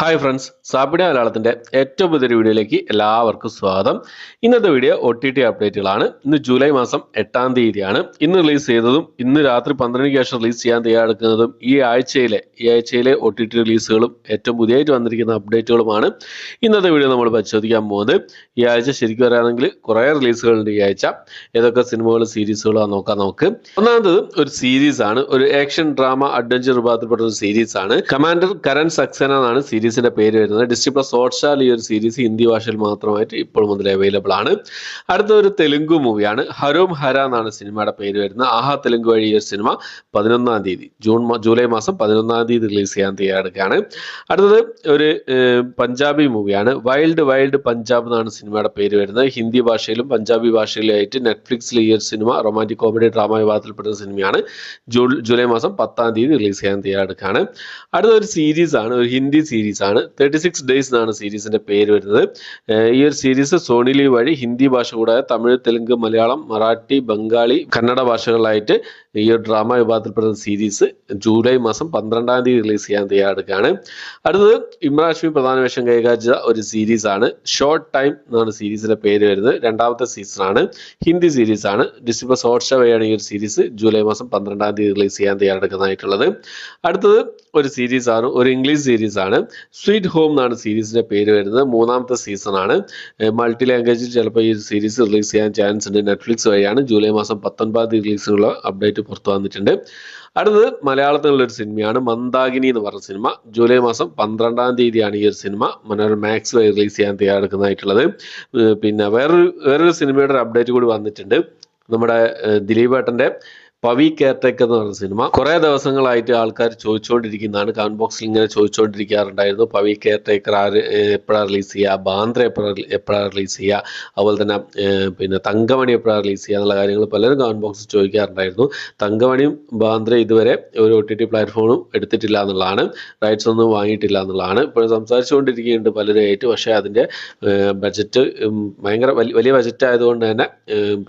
Hi friends, സാപ്പിഡിയ മലയാളത്തിൻ്റെ ഏറ്റവും പുതിയൊരു വീഡിയോയിലേക്ക് എല്ലാവർക്കും സ്വാഗതം. ഇന്നത്തെ വീഡിയോ OTT അപ്ഡേറ്റുകളാണ്. ഇന്ന് ജൂലൈ മാസം 8-ാം തീയതിയാണ്. ഇന്ന് റിലീസ് ചെയ്തതും ഇന്ന് രാത്രി 12 ശേഷം റിലീസ് ചെയ്യാൻ തയ്യാറെടുക്കുന്നതും ഈ ആഴ്ചയിലെ OTT റിലീസുകളും ഏറ്റവും പുതിയതായിട്ട് വന്നിരിക്കുന്ന അപ്ഡേറ്റുകളുമാണ് ഇന്നത്തെ വീഡിയോ നമ്മൾ പരിശോധിക്കാൻ പോകുന്നത്. ഈ ആഴ്ച ശരിക്കും പറയുകയാണെങ്കിൽ കുറേ റിലീസുകളുണ്ട് ഈ ആഴ്ച. ഏതൊക്കെ സിനിമകൾ സീരീസുകളാണ് നോക്കാം നമുക്ക്. ഒന്നാമത് ഒരു സീരീസ് ആണ്, ഒരു ആക്ഷൻ ഡ്രാമ അഡ്വഞ്ചർ വിഭാഗത്തിൽപ്പെട്ട ഒരു സീരീസ് ആണ്. കമാൻഡർ കരൺ സക്സേന എന്നാണ് സീരീസിന്റെ പേര് വരുന്നത്. ഡിസ്നി പ്ലസ് ഹോട്ട്സ്റ്റാറിൽ ഈ ഒരു സീരീസ് ഹിന്ദി ഭാഷയിൽ മാത്രമായിട്ട് ഇപ്പോൾ മുതൽ അവൈലബിൾ ആണ്. അടുത്ത ഒരു തെലുങ്ക് മൂവിയാണ്. ഹരോം ഹര എന്നാണ് സിനിമയുടെ പേര് വരുന്നത്. ആഹാ തെലുങ്ക് വഴി ഈ ഒരു സിനിമ 11-ാം തീയതി ജൂലൈ മാസം 11-ാം തീയതി റിലീസ് ചെയ്യാൻ തയ്യാറെടുക്കുകയാണ്. അടുത്തത് ഒരു പഞ്ചാബി മൂവിയാണ്. വൈൽഡ് പഞ്ചാബ് എന്നാണ് സിനിമയുടെ പേര് വരുന്നത്. ഹിന്ദി ഭാഷയിലും പഞ്ചാബി ഭാഷയിലായിട്ട് നെറ്റ്ഫ്ലിക്സിൽ ഈ ഒരു സിനിമ റൊമാൻറ്റിക് കോമഡി ഡ്രാമ വിഭാഗത്തിൽപ്പെടുന്ന സിനിമയാണ്. ജൂലൈ മാസം 10-ാം തീയതി റിലീസ് ചെയ്യാൻ തയ്യാറെടുക്കുകയാണ്. അടുത്തൊരു സീരീസ് ആണ്, ഒരു ഹിന്ദി സീരീസ് ആണ്. 36 ഡേയ്സ് എന്നാണ് സീരീസിന്റെ പേര് വരുന്നത്. ഈ ഒരു സീരീസ് സോണി ലീവ് വഴി ഹിന്ദി ഭാഷ കൂടാതെ തമിഴ്, തെലുങ്ക്, മലയാളം, മറാഠി, ബംഗാളി, കന്നഡ ഭാഷകളിലായിട്ട് ഈ ഒരു ഡ്രാമ വിഭാഗത്തിൽപ്പെടുന്ന സീരീസ് ജൂലൈ മാസം 12-ാം തീയതി റിലീസ് ചെയ്യാൻ തയ്യാറെടുക്കുകയാണ്. അടുത്തത് ഇമ്രാൻ ഹാഷ്മി പ്രധാന വേഷം കൈകാര്യം ചെയ്ത ഒരു സീരീസ് ആണ്. ഷോർട്ട് ടൈം എന്നാണ് സീരീസിന്റെ പേര് വരുന്നത്. 2-ാമത്തെ സീസൺ ആണ്. ഹിന്ദി സീരീസ് ആണ്. ഡിസ്നി പ്ലസ് ഹോട്ട്സ്റ്റാർ വഴിയാണ് ഈ ഒരു സീരീസ് ജൂലൈ മാസം 12-ാം തീയതി റിലീസ് ചെയ്യാൻ തയ്യാറെടുക്കുന്നതായിട്ടുള്ളത്. അടുത്തത് ഒരു സീരീസ് ആണ്, ഒരു ഇംഗ്ലീഷ് സീരീസ് ആണ്. സ്വീറ്റ് ഹോം എന്നാണ് സീരീസിന്റെ പേര് വരുന്നത്. 3-ാമത്തെ സീസൺ ആണ്. മൾട്ടി ലാംഗ്വേജിൽ ചിലപ്പോൾ ഈ സീരീസ് റിലീസ് ചെയ്യാൻ ചാൻസ് ഉണ്ട്. നെറ്റ്ഫ്ലിക്സ് വഴിയാണ്. ജൂലൈ മാസം 19-ാം തീയതി റിലീസിനുള്ള അപ്ഡേറ്റ് പുറത്തു വന്നിട്ടുണ്ട്. അടുത്തത് മലയാളത്തിലുള്ള ഒരു സിനിമയാണ് മന്ദാകിനി എന്ന് പറഞ്ഞ സിനിമ. ജൂലൈ മാസം 12-ാം തീയതിയാണ് ഈ ഒരു സിനിമ മനോരമ മാക്സ് വഴി റിലീസ് ചെയ്യാൻ തയ്യാറെടുക്കുന്നതായിട്ടുള്ളത്. പിന്നെ വേറൊരു സിനിമയുടെ ഒരു അപ്ഡേറ്റ് കൂടി വന്നിട്ടുണ്ട്. നമ്മുടെ ദിലീപ് ഏട്ടന്റെ പവി കെയർടേക്കർ എന്ന് പറഞ്ഞ സിനിമ കുറെ ദിവസങ്ങളായിട്ട് ആൾക്കാർ ചോദിച്ചുകൊണ്ടിരിക്കുന്നതാണ്. കമന്റ് ബോക്സിൽ ഇങ്ങനെ ചോദിച്ചുകൊണ്ടിരിക്കാറുണ്ടായിരുന്നു. പവി കെയർടേക്കർ എപ്പോഴാണ് റിലീസ് ചെയ്യുക, ബാന്ദ്ര എപ്പോഴാണ് റിലീസ് ചെയ്യുക, അതുപോലെ തന്നെ പിന്നെ തങ്കമണി എപ്പോഴാണ് റിലീസ് ചെയ്യുക എന്നുള്ള കാര്യങ്ങൾ പലരും കമന്റ് ബോക്സിൽ ചോദിക്കാറുണ്ടായിരുന്നു. തങ്കമണിയും ബാന്ദ്ര ഇതുവരെ ഒരു OTT പ്ലാറ്റ്ഫോമും എടുത്തിട്ടില്ല എന്നുള്ളതാണ്, റൈറ്റ്സ് ഒന്നും വാങ്ങിയിട്ടില്ല എന്നുള്ളതാണ് ഇപ്പോൾ സംസാരിച്ചുകൊണ്ടിരിക്കുന്നുണ്ട് പലരുമായിട്ട്. പക്ഷേ അതിൻ്റെ ബജറ്റ് ഭയങ്കര വലിയ ബജറ്റ് ആയതുകൊണ്ട് തന്നെ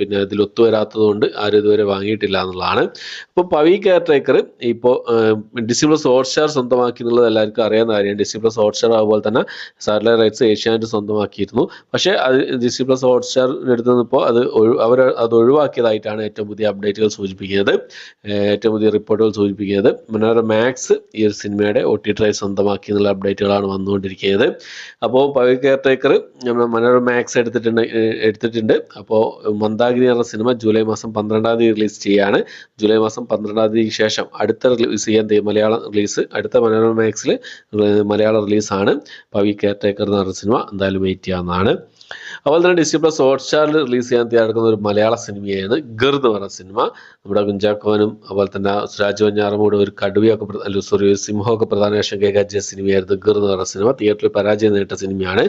പിന്നെ ഇതിൽ ഒത്തുവരാത്തത് കൊണ്ട് ആരും ഇതുവരെ വാങ്ങിയിട്ടില്ല എന്നുള്ളതാണ്. അപ്പോൾ പവി കെയർടേക്കർ ഇപ്പോൾ ഡിസ്നി പ്ലസ് ഹോട്ട്സ്റ്റാർ സ്വന്തമാക്കി എന്നുള്ളത് എല്ലാവർക്കും അറിയാവുന്ന കാര്യമാണ്. ഡിസ്നി പ്ലസ് ഹോട്ട്സ്റ്റാർ അതുപോലെ തന്നെ സാറ്റലൈറ്റ് റൈറ്റ്സ് ഏഷ്യാനെറ്റ് സ്വന്തമാക്കിയിരുന്നു. പക്ഷേ അത് ഡിസ്നി പ്ലസ് ഹോട്ട്സ്റ്റാറിൻ്റെ അടുത്ത് നിന്നിപ്പോൾ അത് ഒഴിവാക്കിയതായിട്ടാണ് ഏറ്റവും പുതിയ അപ്ഡേറ്റുകൾ സൂചിപ്പിക്കുന്നത്, ഏറ്റവും പുതിയ റിപ്പോർട്ടുകൾ സൂചിപ്പിക്കുന്നത്. മനോരമ മാക്സ് ഈ ഒരു സിനിമയുടെ OTT റൈറ്റ്സ് സ്വന്തമാക്കി എന്നുള്ള അപ്ഡേറ്റുകളാണ് വന്നുകൊണ്ടിരിക്കുന്നത്. അപ്പോൾ പവി കെയർടേക്കർ മനോരമ മാക്സ് എടുത്തിട്ടുണ്ട്. അപ്പോൾ മന്ദാകിനി എന്ന സിനിമ ജൂലൈ മാസം 12-ാം തീയതി റിലീസ് ചെയ്യാണ്. ജൂലൈ മാസം 12-ാം തീയതിക്ക് ശേഷം അടുത്ത റിലീസ് ചെയ്യാൻ മലയാളം റിലീസ്, അടുത്ത മനോരമ മാക്സിൽ മലയാളം റിലീസാണ് പവി കെയർടേക്കർ എന്ന് പറഞ്ഞ സിനിമ. എന്തായാലും വെയിറ്റ് ചെയ്യാവുന്നതാണ്. അതുപോലെ തന്നെ ഡിസ്നി പ്ലസ് ഹോട്ട്സ്റ്റാറിൽ റിലീസ് ചെയ്യാൻ തയ്യാറെടുക്കുന്ന ഒരു മലയാള സിനിമയാണ് ഗർ എന്ന് പറഞ്ഞ സിനിമ. നമ്മുടെ കുഞ്ചാക്കോനും അതുപോലെ തന്നെ സുരാജ് വെഞ്ഞാറമൂടും ഒരു സിംഹമൊക്കെ പ്രധാന വേഷം കൈകാര്യം ചെയ്ത സിനിമയായിരുന്നു ഗർ എന്ന് പറഞ്ഞ സിനിമ. തിയേറ്ററിൽ പരാജയം നേരിട്ട സിനിമയാണ്.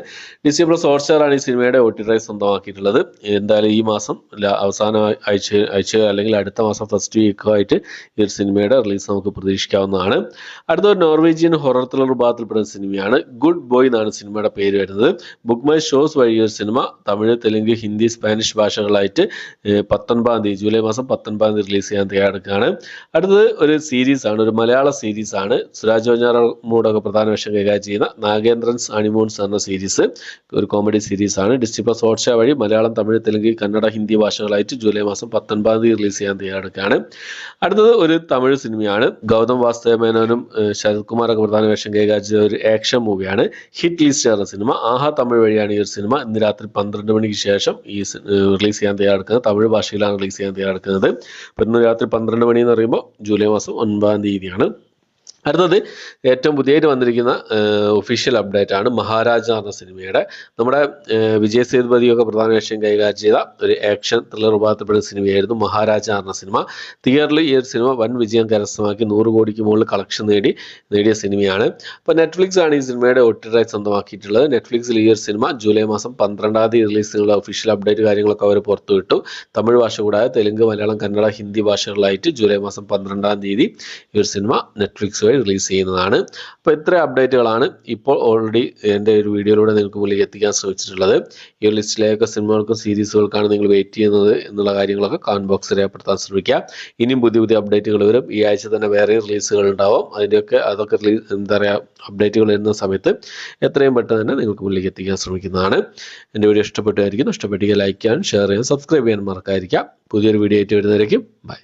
ഡിസ്നി പ്ലസ് ഹോട്ട്സ്റ്റാറാണ് ഈ സിനിമയുടെ OTT റൈറ്റ്സ് സ്വന്തമാക്കിയിട്ടുള്ളത്. എന്തായാലും ഈ മാസം അവസാന ആഴ്ച അല്ലെങ്കിൽ അടുത്ത മാസം ഫസ്റ്റ് വീക്കോ ആയിട്ട് ഈ ഒരു സിനിമയുടെ റിലീസ് നമുക്ക് പ്രതീക്ഷിക്കാവുന്നതാണ്. അടുത്തൊരു നോർവീജിയൻ ഹൊറർ ത്രില്ലർ വിഭാഗത്തിൽപ്പെടുന്ന സിനിമയാണ് ഗുഡ് ബോയ് എന്നാണ് സിനിമയുടെ പേര് വരുന്നത്. ബുക്ക് മൈ ഷോസ് വഴി ഒരു സിനിമ തമിഴ്, തെലുങ്ക്, ഹിന്ദി, സ്പാനിഷ് ഭാഷകളായിട്ട് 19-ാം തീയതി ജൂലൈ മാസം 19-ാം തീയതി റിലീസ് ചെയ്യാൻ തയ്യാറെടുക്കുകയാണ്. അടുത്തത് ഒരു സീരീസ് ആണ്, ഒരു മലയാള സീരീസ് ആണ്. സുരാജ് വെഞ്ഞാറമൂടൊക്കെ പ്രധാന വേഷം കൈകാര്യം ചെയ്യുന്ന നാഗേന്ദ്രൻസ് ഹണിമൂൺസ് എന്ന സീരീസ് ഒരു കോമഡി സീരീസ് ആണ്. ഡിസ്നി പ്ലസ് ഹോട്ട്സ്റ്റാർ വഴി മലയാളം, തമിഴ്, തെലുങ്ക്, കന്നഡ, ഹിന്ദി ഭാഷകളായിട്ട് ജൂലൈ മാസം 19-ാം തീയതി റിലീസ് ചെയ്യാൻ തയ്യാറെടുക്കുകയാണ്. അടുത്തത് ഒരു തമിഴ് സിനിമയാണ്. ഗൗതം വാസുദേവ മേനോനും ശരത് കുമാറൊക്കെ പ്രധാന വേഷം കൈകാര്യം ചെയ്ത ഒരു ആക്ഷൻ മൂവിയാണ് ഹിറ്റ് ലിസ്റ്റ് എന്ന സിനിമ. ആഹാ തമിഴ് വഴിയാണ് ഈ ഒരു സിനിമ ഇന്ന് രാത്രി 12 മണിക്ക് ശേഷം ഈ റിലീസ് ചെയ്യാൻ തയ്യാറെടുക്കുന്നത്. തമിഴ് ഭാഷയിലാണ് റിലീസ് ചെയ്യാൻ തയ്യാറെടുക്കുന്നത്. അപ്പോൾ ഇന്ന് രാത്രി 12 മണി എന്ന് പറയുമ്പോൾ ജൂലൈ മാസം 9-ാം തീയതിയാണ്. അടുത്തത് ഏറ്റവും പുതിയതായിട്ട് വന്നിരിക്കുന്ന ഒഫീഷ്യൽ അപ്ഡേറ്റ് ആണ് മഹാരാജ എന്ന സിനിമയുടെ. നമ്മുടെ വിജയ് സേതുപതിയൊക്കെ പ്രധാന വേഷം കൈകാര്യം ചെയ്ത ഒരു ആക്ഷൻ ത്രില്ലർ വിഭാഗത്തിൽപ്പെടുന്ന സിനിമയായിരുന്നു മഹാരാജ എന്ന സിനിമ. തിയേറ്ററിൽ ഈ ഒരു സിനിമ വൻ വിജയം കരസ്ഥമാക്കി 100 കോടിക്ക് മുകളിൽ കളക്ഷൻ നേടിയ സിനിമയാണ്. അപ്പോൾ നെറ്റ്ഫ്ലിക്സ് ആണ് ഈ സിനിമയുടെ OTT റൈറ്റ്സ് സ്വന്തമാക്കിയിട്ടുള്ളത്. നെറ്റ്ഫ്ലിക്സിൽ ഈ ഒരു സിനിമ ജൂലൈ മാസം 12-ാം തീയതി റിലീസ് ചെയ്യുന്ന ഒഫീഷ്യൽ അപ്ഡേറ്റ് കാര്യങ്ങളൊക്കെ അവർ പുറത്തുവിട്ടു. തമിഴ് ഭാഷ കൂടാതെ തെലുങ്ക്, മലയാളം, കന്നഡ, ഹിന്ദി ഭാഷകളിലായിട്ട് ജൂലൈ മാസം 12-ാം തീയതി ഈ ഒരു സിനിമ നെറ്റ്ഫ്ലിക്സ് റിലീസ് ചെയ്യുന്നതാണ്. അപ്പോൾ ഇത്ര അപ്ഡേറ്റുകളാണ് ഇപ്പോൾ ഓൾറെഡി എൻ്റെ ഒരു വീഡിയോയിലൂടെ നിങ്ങൾക്ക് മുന്നിലേക്ക് എത്തിക്കാൻ ശ്രമിച്ചിട്ടുള്ളത്. ഈ ഒരു ലിസ്റ്റിലേക്ക് സിനിമകൾക്കും സീരീസുകൾക്കാണ് നിങ്ങൾ വെയിറ്റ് ചെയ്യുന്നത് എന്നുള്ള കാര്യങ്ങളൊക്കെ കമന്റ് ബോക്സിൽ രേഖപ്പെടുത്താൻ ശ്രമിക്കുക. ഇനിയും പുതിയ പുതിയ അപ്ഡേറ്റുകൾ വരും. ഈ ആഴ്ച തന്നെ വേറെ റിലീസുകൾ ഉണ്ടാവും. അതൊക്കെ എന്താ പറയുക, അപ്ഡേറ്റുകൾ വരുന്ന സമയത്ത് എത്രയും പെട്ടെന്ന് തന്നെ നിങ്ങൾക്ക് മുന്നിലേക്ക് എത്തിക്കാൻ ശ്രമിക്കുന്നതാണ്. എൻ്റെ വീഡിയോ ഇഷ്ടപ്പെട്ടായിരിക്കും. ഇഷ്ടപ്പെട്ടെങ്കിൽ ലൈക്ക് ചെയ്യാൻ, ഷെയർ ചെയ്യാൻ, സബ്സ്ക്രൈബ് ചെയ്യാൻ മറക്കാതിരിക്കുക. പുതിയൊരു വീഡിയോ ആയിട്ട് വരുന്നതായിരിക്കും. ബൈ.